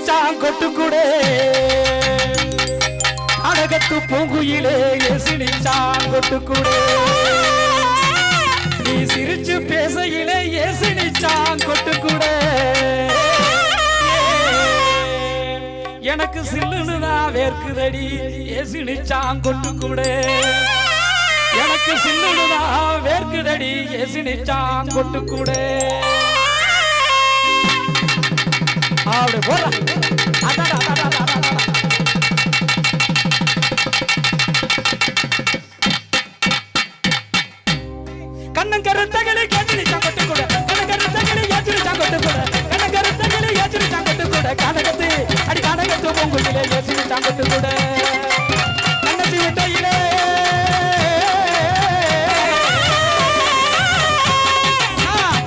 கொட்டு கூட அழகத்து பூங்குயிலே ஏசினிச்சான் கொட்டு கூட நீ சிரிச்சு பேசையிலே ஏசினிச்சான் கொட்டு கூட எனக்கு சில்லுனுதான் வேர்க்குதடி ஏசினிச்சான் கொட்டு கூட எனக்கு சில்லுனுதான் வேர்க்குதடி ஏசினிச்சான் கொட்டு கூட அப்படி போற கண்ணன் கருத்தகளை கேட்டு கொட்டு கூட கண்ணன் கருத்தகளை ஏற்றிருச்சா கொட்டு கூட கண்ணன் கருத்தகளை ஏற்றிருச்சா கொட்டு கூட கானகத்து அடி கானகத்து பொங்குயிலே ஏற்றிருச்சா கொட்டு கூட கண்ணத்தி விட்டையிலே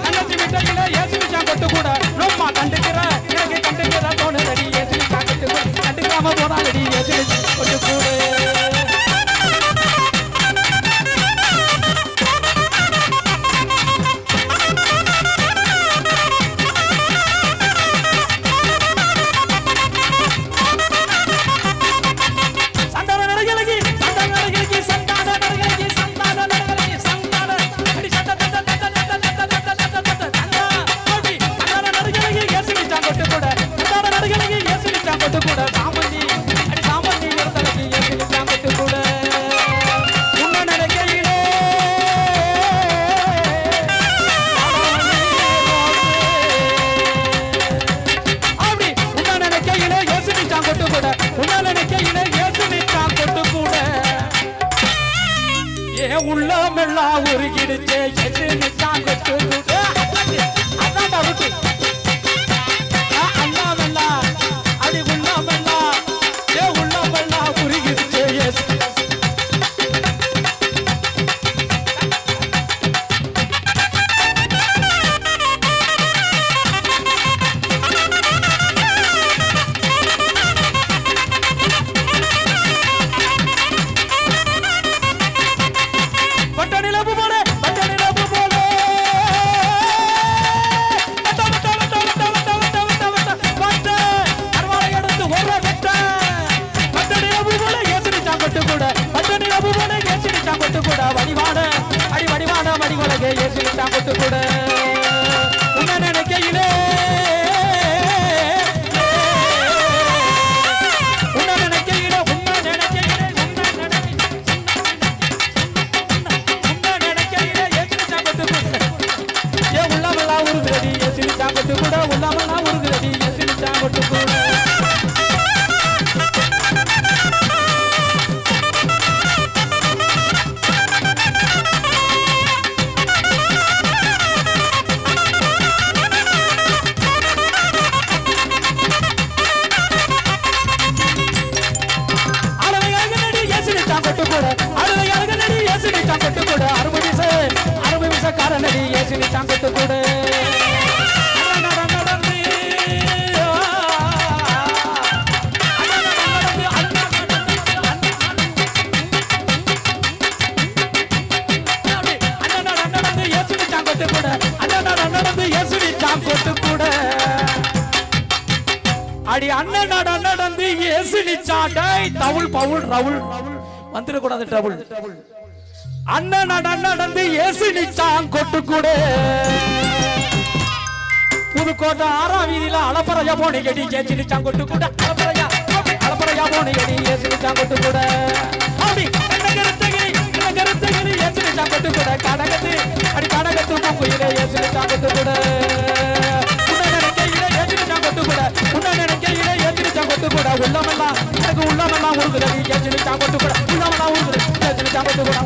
கண்ணத்தி விட்டையிலே ஏற்றிருச்சா கொட்டு கூட ரொம்ப கண்டுக்கிற எனக்கு கண்டுக்கிற தோணுதடி ஏற்றிருச்சா கொட்டு கூட கண்டுக்காம போனாலடி ஏற்றிருச்சா கொட்டு கூட உள்ளமெல்லாம் உருகிடுச்சே எதிர்த்தான் கொட்டு கூட அதான் அவுட்டு அல்லாமெல்லாம் அடி உள்ளமெல்லாம் உள்ளமெல்லாம் உருகிடுச்சே வடிவான அடி வடிவான மடிவழகே ஏசிட்டான் கொட்டு கூட உன்ன நினைக்கையிலே உன்ன நினைக்கையிலே உன்ன நினைக்கையிலே உன்ன நினைக்கையிலே ஏசிட்டான் கொட்டு கூட ஏ உள்ளமெல்லாம் உருகுறடி ஏசிட்டான் கொட்டு கூட உள்ளமெல்லாம் உருகுறடி ஏசிட்டான் கொட்டு கூட காரணடி ஏசினிச்சான் கொட்டு கூட அடி அண்ணன் நடந்து ஏசினிச்சாட்டை தவுள் பவுல் ரவுல் வந்துடக்கூடாது டபுள் அண்ணன் நடந்து ஏசினிச்சான் கொட்டு கூட புதுக்கோட்டை 6ஆம் வீதியில அளப்பறையா போனிகடி ஏசினிச்சான் கொட்டு கூட அளப்பறையா போனிகடி ஏசினிச்சான் கொட்டு கூட அப்படி கருத்தகிரி ஏசினிச்சான் கொட்டு கூட கடகத்து அடி கடகத்து பூங்குயிலே ஏசினிச்சான் கொட்டு கூட உன்ன நினைக்கையிலே ஏசினிச்சான் கொட்டு கூட உன்ன நினைக்கையிலே ஏசினிச்சான் கொட்டு கூட உள்ளமெல்லாம் எனக்கு உள்ளமெல்லாம் உருகுதடி ஏசினிச்சான் கொட்டு கூட உள்ளமெல்லாம் உருகுது ஏசினிச்சான் கொட்டு கூட